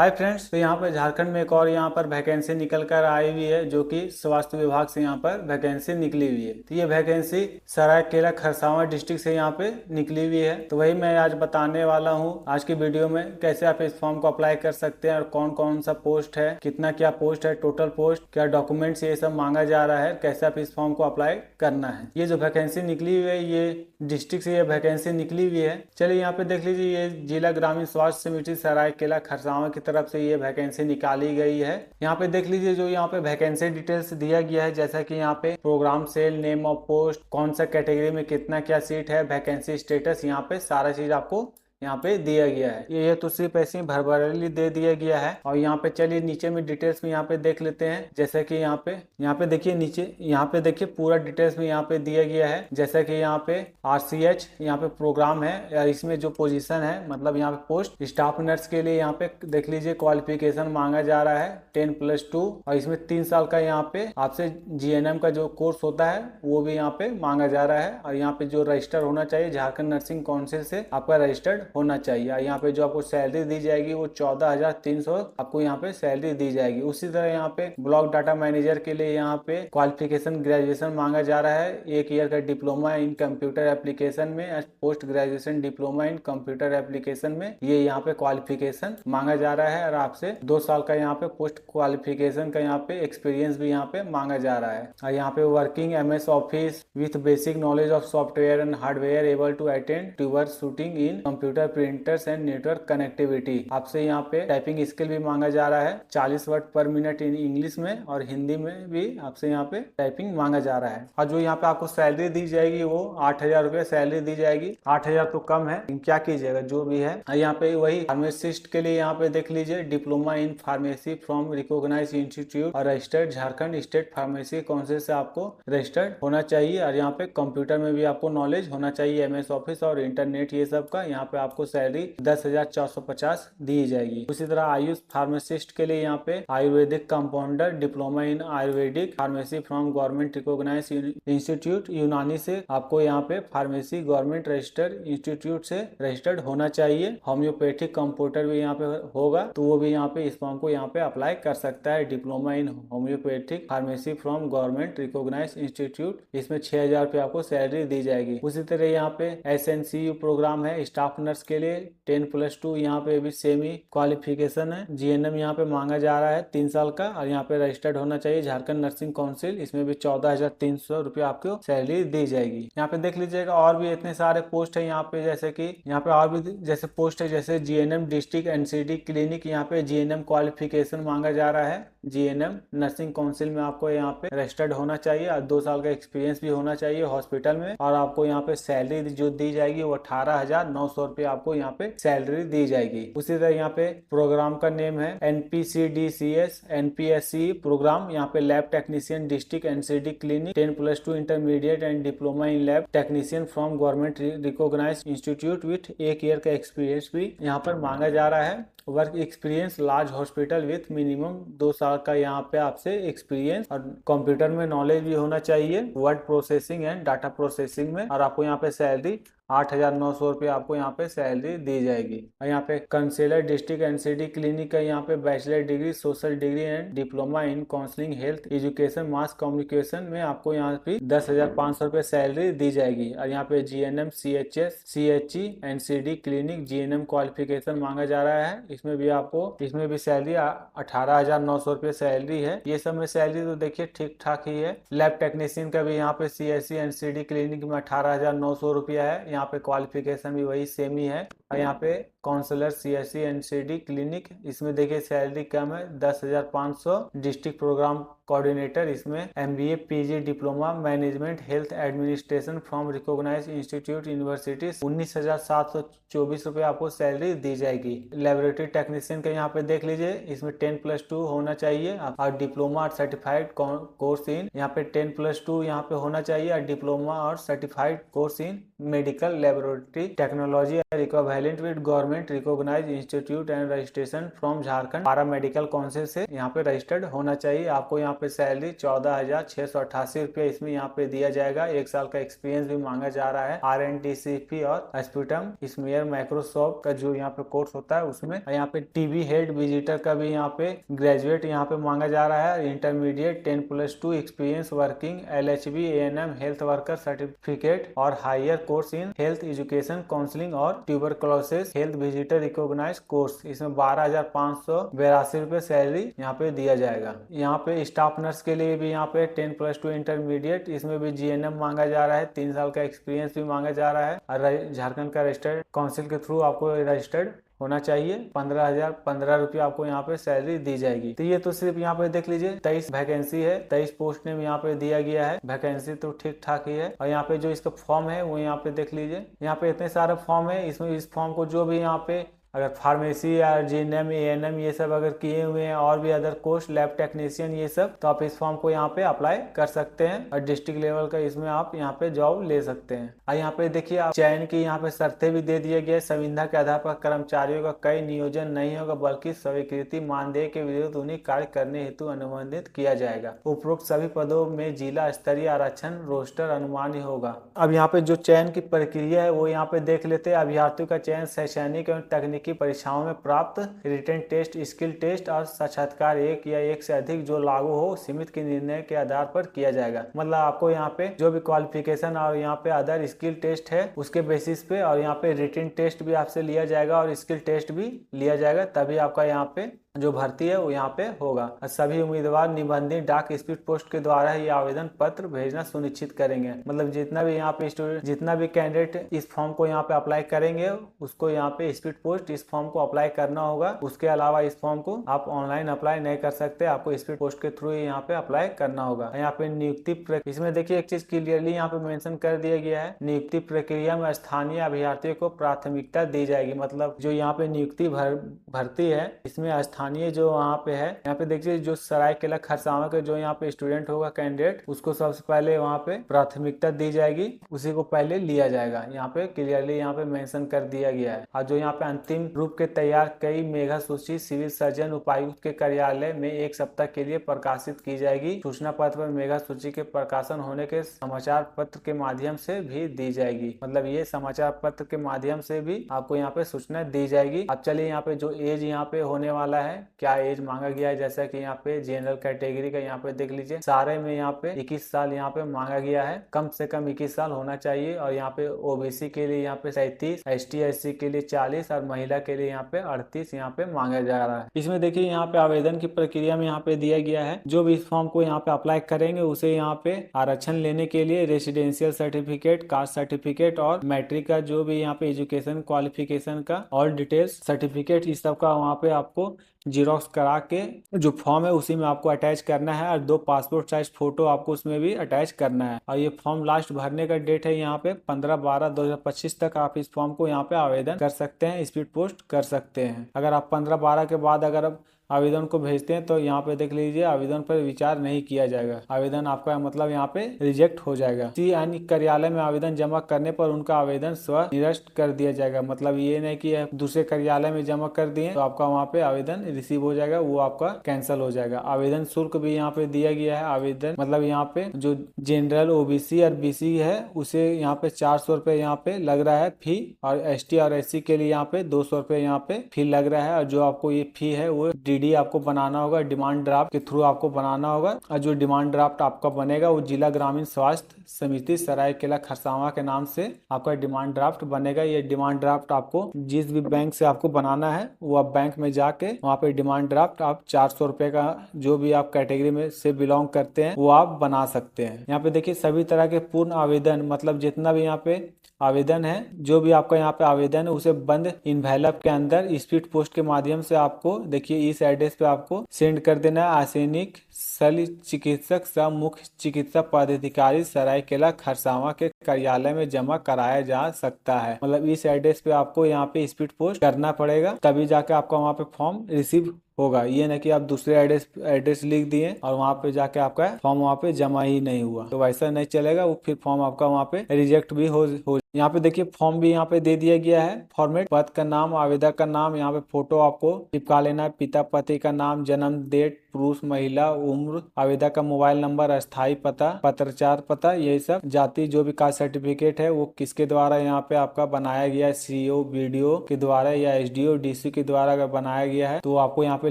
Hi friends, तो यहाँ पर झारखंड में एक और यहाँ पर वैकेंसी निकल कर आई हुई है, जो कि स्वास्थ्य विभाग से यहाँ पर वैकेंसी निकली हुई है। तो ये वैकेंसी सरायकेला खरसावां डिस्ट्रिक्ट से यहाँ पे निकली हुई है। तो वही मैं आज बताने वाला हूँ आज की वीडियो में, कैसे आप इस फॉर्म को अप्लाई कर सकते हैं और कौन कौन सा पोस्ट है, कितना क्या पोस्ट है, टोटल पोस्ट, क्या डॉक्यूमेंट्स ये सब मांगा जा रहा है, कैसे आप इस फॉर्म को अप्लाई करना है। ये जो वैकेंसी निकली हुई है, ये डिस्ट्रिक्ट से ये वैकेंसी निकली हुई है। चलिए यहाँ पे देख लीजिए, ये जिला ग्रामीण स्वास्थ्य समिति सरायकेला खरसावां की तरफ से ये वैकेंसी निकाली गई है। यहाँ पे देख लीजिए, जो यहाँ पे वैकेंसी डिटेल्स दिया गया है, जैसा कि यहाँ पे programme cell, name of post, कौन सा कैटेगरी में कितना क्या सीट है, वैकेंसी स्टेटस, यहाँ पे सारा चीज आपको यहाँ पे दिया गया है। ये तो सिर्फ ऐसे ही भरभरली दे दिया गया है। और यहाँ पे चलिए नीचे में डिटेल्स में यहाँ पे देख लेते हैं। जैसे कि यहाँ पे देखिए, नीचे यहाँ पे देखिए पूरा डिटेल्स में यहाँ पे दिया गया है। जैसे कि यहाँ पे RCH यहाँ पे प्रोग्राम है, इसमें जो पोजीशन है, मतलब यहाँ पे पोस्ट स्टाफ नर्स के लिए यहाँ पे देख लीजिए क्वालिफिकेशन मांगा जा रहा है 10+2, और इसमें 3 साल का यहाँ पे आपसे GNM का जो कोर्स होता है वो भी यहाँ पे मांगा जा रहा है। और यहाँ पे जो रजिस्टर होना चाहिए झारखंड नर्सिंग काउंसिल से आपका रजिस्टर्ड होना चाहिए। यहाँ पे जो आपको सैलरी दी जाएगी वो 14,300 आपको यहाँ पे सैलरी दी जाएगी। उसी तरह यहाँ पे ब्लॉक डाटा मैनेजर के लिए यहाँ पे क्वालिफिकेशन ग्रेजुएशन मांगा जा रहा है। 1 ईयर का डिप्लोमा इन कंप्यूटर एप्लीकेशन में, post graduation diploma in computer application में, ये यहाँ पे क्वालिफिकेशन मांगा जा रहा है। और आपसे 2 साल का यहाँ पे पोस्ट क्वालिफिकेशन का यहाँ पे एक्सपीरियंस भी यहाँ पे मांगा जा रहा है। और यहाँ पे working MS office with basic knowledge of software and hardware able to attend to work shooting in computer printers and network connectivity. आपसे यहाँ पे टाइपिंग स्किल भी मांगा जा रहा है 40 वर्ड पर मिनट इन इंग्लिश में, और हिंदी में भी आपसे यहाँ पे टाइपिंग मांगा जा रहा है। और जो यहाँ पे आपको सैलरी दी जाएगी वो 8,000 रुपये सैलरी दी जाएगी। 8,000 तो कम है, क्या कीजिएगा, जो भी है। यहाँ पे वही फार्मासिस्ट के लिए यहाँ पे देख लीजिए, diploma in pharmacy from recognised institute और registered Jharkhand state pharmacy council से आपको रजिस्टर्ड होना चाहिए। और यहाँ पे कंप्यूटर में भी आपको नॉलेज होना चाहिए, MS ऑफिस और इंटरनेट ये सब का। यहाँ पे आपको सैलरी 10,450 दी जाएगी। उसी तरह आयुष फार्मासिस्ट के लिए यहाँ पे Ayurvedic compounder, diploma in Ayurvedic pharmacy from government recognise institute Unani से आपको यहाँ पे फार्मेसी गवर्नमेंट रजिस्टर्ड इंस्टीट्यूट से रजिस्टर्ड होना चाहिए। होम्योपैथिक कंप्यूटर भी यहाँ पे होगा, तो वो भी यहाँ पे इस फॉर्म को यहाँ पे अप्लाई कर सकता है। Diploma in homeopathic pharmacy from government recognise institute, इसमें 6,000 रुपये आपको सैलरी दी जाएगी। उसी तरह यहाँ पे SNCU प्रोग्राम है स्टाफ नर्स के लिए 10+2, यहाँ पे भी सेम ही क्वालिफिकेशन है। GNM यहाँ पे मांगा जा रहा है 3 साल का, और यहाँ पे रजिस्टर्ड होना चाहिए झारखंड नर्सिंग काउंसिल, इसमें भी 14,300 रुपये आपको सैलरी दी जाएगी। यहाँ पे देख लीजिएगा और भी इतने सारे पोस्ट है यहाँ पे, जैसे कि यहाँ पे और भी जैसे पोस्ट है, जैसे GNM डिस्ट्रिक्ट NCD क्लिनिक, यहाँ पे GNM क्वालिफिकेशन मांगा जा रहा है। GNM नर्सिंग काउंसिल में आपको यहाँ पे रजिस्टर्ड होना चाहिए और 2 साल का एक्सपीरियंस भी होना चाहिए हॉस्पिटल में। और आपको यहाँ पे सैलरी जो दी जाएगी वो 18,900 रुपये आपको यहाँ पे सैलरी दी जाएगी। उसी तरह यहाँ पे प्रोग्राम का नेम है NPCDCS NPSC प्रोग्राम, यहाँ पे lab technician district NCD clinic 10+2 intermediate and diploma in lab technician from government recognised institute with 1 year का एक्सपीरियंस भी यहाँ पर मांगा जा रहा है। Work experience large hospital with minimum 2 साल का यहाँ पे आपसे एक्सपीरियंस, और कंप्यूटर में नॉलेज भी होना चाहिए, word processing and data processing में। और आपको यहाँ पे सैलरी 8,900 रुपये आपको यहाँ पे सैलरी दी जाएगी। और यहाँ पे कंसेलर डिस्ट्रिक्ट NCD क्लिनिक का यहाँ पे bachelor degree social degree and diploma in counselling health education mass communication में आपको यहाँ पे 10,500 रुपये सैलरी दी जाएगी। और यहाँ पे GNM CHS CHE NCD clinic GNM qualification मांगा जा रहा है, इसमें भी सैलरी 18,900 रुपये सैलरी है। ये सब में सैलरी तो देखिए ठीक ठाक ही है। लैब टेक्नीशियन का भी यहाँ पे CSE NCD क्लिनिक में 18,900 रुपया है, यहाँ पे क्वालिफिकेशन भी वही सेम ही है। और यहाँ पे काउंसलर CSE NCD क्लिनिक, इसमें देखिए सैलरी कम है 10,500। डिस्ट्रिक्ट प्रोग्राम कोऑर्डिनेटर, इसमें MBA PG diploma management health administration from recognise institute university 19,724 रुपये आपको सैलरी दी जाएगी। लेबोरेटरी टेक्नीशियन का यहाँ पे देख लीजिए, इसमें 10+2 होना चाहिए और डिप्लोमा और सर्टिफाइड कोर्स इन, यहाँ पे 10+2 यहाँ पे होना चाहिए और डिप्लोमा और certified course in medical laboratory technology equivalent with government recognised institute and registration from Jharkhand para medical council से यहाँ पे रजिस्टर्ड होना चाहिए। आपको यहाँ पे सैलरी 14,688 रुपये इसमें यहाँ पे दिया जाएगा। 1 साल का एक्सपीरियंस भी मांगा जा रहा है। RNTCP और स्पूटम स्मीयर माइक्रोसॉफ्ट का जो यहाँ पे कोर्स होता है उसमें। यहाँ पे टीवी हेड विजिटर का भी यहाँ पे ग्रेजुएट यहाँ पे मांगा जा रहा है। Intermediate 10+2 experience working LHB ANM health worker certificate और higher course in health education counselling और tuberculosis health visitor recognised course. इसमें 12,582 रुपये सैलरी यहाँ पे दिया जाएगा। यहाँ पे स्टाफ नर्स के लिए भी यहाँ पे 10+2 इंटरमीडिएट, इसमें भी GNM मांगा जा रहा है। 3 साल का एक्सपीरियंस भी मांगा जा रहा है और झारखंड का रजिस्टर्ड काउंसिल के थ्रू आपको रजिस्टर्ड होना चाहिए। 15,015 रुपये आपको यहाँ पे सैलरी दी जाएगी। तो ये तो सिर्फ यहाँ पे देख लीजिए 23 वैकेंसी है, 23 पोस्ट नेम यहाँ पे दिया गया है। वैकेंसी तो ठीक ठाक ही है। और यहाँ पे जो इसका फॉर्म है वो यहाँ पे देख लीजिए। यहाँ पे इतने सारे फॉर्म है, इसमें इस फॉर्म को जो भी यहाँ पे अगर फार्मेसी या GNM ANM ये सब अगर किए हुए हैं और भी अदर कोर्स लैब टेक्नीशियन ये सब, तो आप इस फॉर्म को यहाँ पे अप्लाई कर सकते हैं और डिस्ट्रिक्ट लेवल का इसमें आप यहाँ पे जॉब ले सकते हैं। और यहाँ पे देखिए आप चयन की यहाँ पे शर्तें भी दे दिए गए। संविदा के आधार पर कर्मचारियों का कई नियोजन नहीं होगा बल्कि स्वीकृति मानदेय के विरुद्ध उन्हें कार्य करने हेतु अनुबंधित किया जाएगा। उपरोक्त सभी पदों में जिला स्तरीय आरक्षण रोस्टर अनुमान्य होगा। अब यहाँ पे जो चयन की प्रक्रिया है वो यहाँ पे देख लेते हैं। अभ्यर्थियों का चयन शैक्षणिक एवं तकनीकी की परीक्षाओं में प्राप्त रिटन टेस्ट, स्किल टेस्ट और साक्षात्कार एक या एक से अधिक जो लागू हो सीमित के निर्णय के आधार पर किया जाएगा। मतलब आपको यहाँ पे जो भी क्वालिफिकेशन और यहाँ पे अदर स्किल टेस्ट है उसके बेसिस पे और यहाँ पे रिटन टेस्ट भी आपसे लिया जाएगा और स्किल टेस्ट भी लिया जाएगा, तभी आपका यहाँ पे जो भर्ती है वो यहाँ पे होगा। सभी उम्मीदवार निबंधित डाक स्पीड पोस्ट के द्वारा ही आवेदन पत्र भेजना सुनिश्चित करेंगे। मतलब जितना भी यहाँ पे स्टूडेंट, जितना भी कैंडिडेट इस फॉर्म को यहाँ पे अप्लाई करेंगे उसको यहाँ पे स्पीड पोस्ट इस फॉर्म को अप्लाई करना होगा। उसके अलावा इस फॉर्म को आप ऑनलाइन अप्लाई नहीं कर सकते, आपको स्पीड पोस्ट के थ्रू यहाँ पे अप्लाई करना होगा। यहाँ पे नियुक्ति इसमें देखिए एक चीज क्लियरली यहाँ पे मेंशन कर दिया गया है, नियुक्ति प्रक्रिया में स्थानीय अभ्यर्थियों को प्राथमिकता दी जाएगी। मतलब जो यहाँ पे नियुक्ति भर्ती है इसमें स्थानीय जो वहाँ पे है, यहाँ पे देखिए जो सरायकेला खरसावां के जो यहाँ पे स्टूडेंट होगा कैंडिडेट, उसको सबसे पहले वहाँ पे प्राथमिकता दी जाएगी, उसी को पहले लिया जाएगा। यहाँ पे क्लियरली यहाँ पे मेंशन कर दिया गया है। और जो यहाँ पे अंतिम रूप के तैयार कई मेगा सूची सिविल सर्जन उपायुक्त के कार्यालय में 1 सप्ताह के लिए प्रकाशित की जाएगी। सूचना पत्र पर मेगा सूची के प्रकाशन होने के समाचार पत्र के माध्यम से भी दी जाएगी। मतलब ये समाचार पत्र के माध्यम से भी आपको यहाँ पे सूचना दी जाएगी। अब चलिए यहाँ पे जो एज यहाँ पे होने वाला है, क्या एज मांगा गया है, जैसा कि यहाँ पे जनरल कैटेगरी का यहाँ पे देख लीजिए सारे में यहाँ पे 21 साल यहाँ पे मांगा गया है, कम से कम 21 साल होना चाहिए। और यहाँ पे OBC के लिए यहाँ पे 37, ST SC के लिए 40 और महिला के लिए यहाँ पे 38 यहाँ पे मांगा जा रहा है। इसमें देखिए यहाँ पे आवेदन की प्रक्रिया में यहाँ पे दिया गया है, जो भी इस फॉर्म को यहाँ पे अप्लाई करेंगे उसे यहाँ पे आरक्षण लेने के लिए रेसिडेंशियल सर्टिफिकेट, कास्ट सर्टिफिकेट और मैट्रिक का जो भी यहाँ पे एजुकेशन क्वालिफिकेशन का और डिटेल्स सर्टिफिकेट इस सब का वहाँ पे आपको जीरोक्स करा के जो फॉर्म है उसी में आपको अटैच करना है और 2 पासपोर्ट साइज फोटो आपको उसमें भी अटैच करना है। और ये फॉर्म लास्ट भरने का डेट है यहाँ पे 15/12/2025 तक आप इस फॉर्म को यहाँ पे आवेदन कर सकते हैं, स्पीड पोस्ट कर सकते हैं। अगर आप 15/12 के बाद अगर आप आवेदन को भेजते हैं तो यहाँ पे देख लीजिए आवेदन पर विचार नहीं किया जाएगा, आवेदन आपका मतलब यहाँ पे रिजेक्ट हो जाएगा। किसी अन्य कार्यालय में आवेदन जमा करने पर उनका आवेदन स्व निरस्त कर दिया जाएगा। मतलब ये नहीं कि दूसरे कार्यालय में जमा कर दिए तो आपका वहाँ पे आवेदन रिसीव हो जाएगा, वो आपका कैंसिल हो जाएगा। आवेदन शुल्क भी यहाँ पे दिया गया है। आवेदन मतलब यहाँ पे जो जनरल OBC और BC है उसे यहाँ पे 400 रुपये यहाँ पे लग रहा है फी, और ST और SC के लिए यहाँ पे 200 रुपये यहाँ पे फी लग रहा है। और जो आपको ये फी है वो DD आपको बनाना होगा, डिमांड ड्राफ्ट के थ्रू आपको बनाना होगा। और जो डिमांड ड्राफ्ट आपका बनेगा वो जिला ग्रामीण स्वास्थ्य समिति सरायकेला खरसावां के नाम से आपका डिमांड ड्राफ्ट बनेगा। ये डिमांड ड्राफ्ट आपको जिस भी बैंक से आपको बनाना है वो आप बैंक में जाके वहाँ पे डिमांड ड्राफ्ट आप 400 रुपये का जो भी आप कैटेगरी में से बिलोंग करते हैं वो आप बना सकते हैं। यहाँ पे देखिए सभी तरह के पूर्ण आवेदन, मतलब जितना भी यहाँ पे आवेदन है, जो भी आपका यहाँ पे आवेदन है उसे बंद इन्वेलप के अंदर स्पीड पोस्ट के माध्यम से आपको देखिए इस एड्रेस पे आपको सेंड कर देना है। आसनिक शल्य चिकित्सक सह मुख्य चिकित्सा पदाधिकारी सरायकेला खरसावां के कार्यालय में जमा कराया जा सकता है। मतलब इस एड्रेस पे आपको यहाँ पे स्पीड पोस्ट करना पड़ेगा, तभी जाके आपका वहाँ पे फॉर्म रिसीव होगा। ये ना कि आप दूसरे एड्रेस लिख दिए और वहाँ पे जाके आपका फॉर्म वहाँ पे जमा ही नहीं हुआ, तो वैसा नहीं चलेगा, वो फिर फॉर्म आपका वहाँ पे रिजेक्ट भी हो। यहाँ पे देखिए फॉर्म भी यहाँ पे दे दिया गया है। फॉर्मेट पद का नाम, आवेदक का नाम, यहाँ पे फोटो आपको चिपका लेना है, पिता पति का नाम, जन्म डेट पुरुष महिला, उम्र, आवेदक का मोबाइल नंबर, अस्थायी पता, पत्राचार पता, यही सब जाति जो भी कास्ट सर्टिफिकेट है वो किसके द्वारा यहाँ पे आपका बनाया गया है, सीओ बीडीओ के द्वारा या एसडीओ डीसी के द्वारा अगर बनाया गया है तो आपको यहाँ पे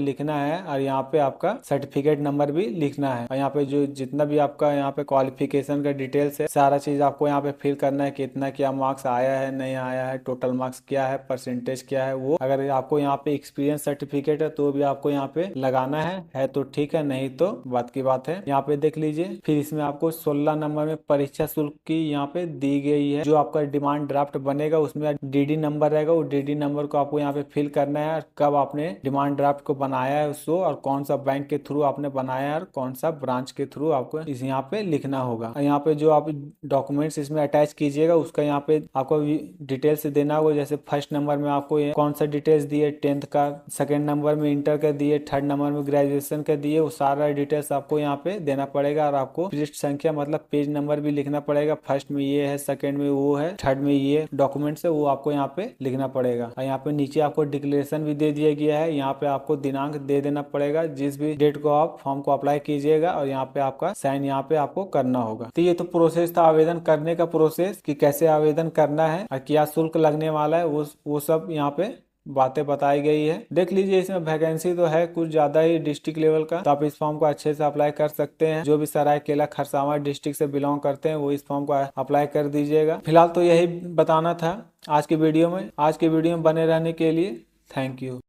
लिखना है और यहाँ पे आपका सर्टिफिकेट नंबर भी लिखना है। और यहाँ पे जो जितना भी आपका यहाँ पे क्वालिफिकेशन का डिटेल्स है सारा चीज आपको यहाँ पे फिल करना है, कितना क्या मार्क्स आया है नहीं आया है, टोटल मार्क्स क्या है, परसेंटेज क्या है। वो अगर आपको यहाँ पे एक्सपीरियंस सर्टिफिकेट है तो भी आपको यहाँ पे लगाना है तो ठीक है, नहीं तो बात की बात है। यहाँ पे देख लीजिए फिर इसमें आपको 16 नंबर में परीक्षा शुल्क की यहाँ पे दी गई है। जो आपका डिमांड ड्राफ्ट बनेगा उसमें डीडी नंबर रहेगा, वो डीडी नंबर को आपको यहाँ पे फिल करना है, कब आपने डिमांड ड्राफ्ट को बनाया है उसको, और कौन सा बैंक के थ्रू आपने बनाया है और कौन सा ब्रांच के थ्रू आपको इस यहाँ पे लिखना होगा। यहाँ पे जो आप डॉक्यूमेंट्स इसमें अटैच कीजिएगा उसका यहाँ पे आपको डिटेल्स देना होगा। जैसे फर्स्ट नंबर में आपको कौन सा डिटेल्स दिए 10th का, सेकंड नंबर में इंटर का दिए, थर्ड नंबर में ग्रेजुएशन का दिए, वो सारा डिटेल्स आपको यहाँ पे देना पड़ेगा। और आपको पृष्ठ संख्या मतलब पेज नंबर भी लिखना पड़ेगा, फर्स्ट में ये है, सेकंड में वो है, थर्ड में ये डॉक्यूमेंट्स है, वो आपको यहाँ पे लिखना पड़ेगा। और यहाँ पे नीचे आपको डिक्लेरेशन भी दे दिया गया है, यहाँ पे आपको दिनांक दे देना पड़ेगा जिस भी डेट को आप फॉर्म को अप्लाई कीजिएगा, और यहाँ पे आपका साइन यहाँ पे आपको करना होगा। तो ये तो प्रोसेस था आवेदन करने का, प्रोसेस कि कैसे आवेदन करना है और क्या शुल्क लगने वाला है, वो सब यहाँ पे बातें बताई गई है। देख लीजिए इसमें वैकेंसी तो है कुछ ज्यादा ही डिस्ट्रिक्ट लेवल का, तो आप इस फॉर्म को अच्छे से अप्लाई कर सकते हैं। जो भी सरायकेला खरसावां डिस्ट्रिक्ट से बिलोंग करते हैं वो इस फॉर्म को अप्लाई कर दीजिएगा। फिलहाल तो यही बताना था आज की वीडियो में। आज की वीडियो में बने रहने के लिए थैंक यू।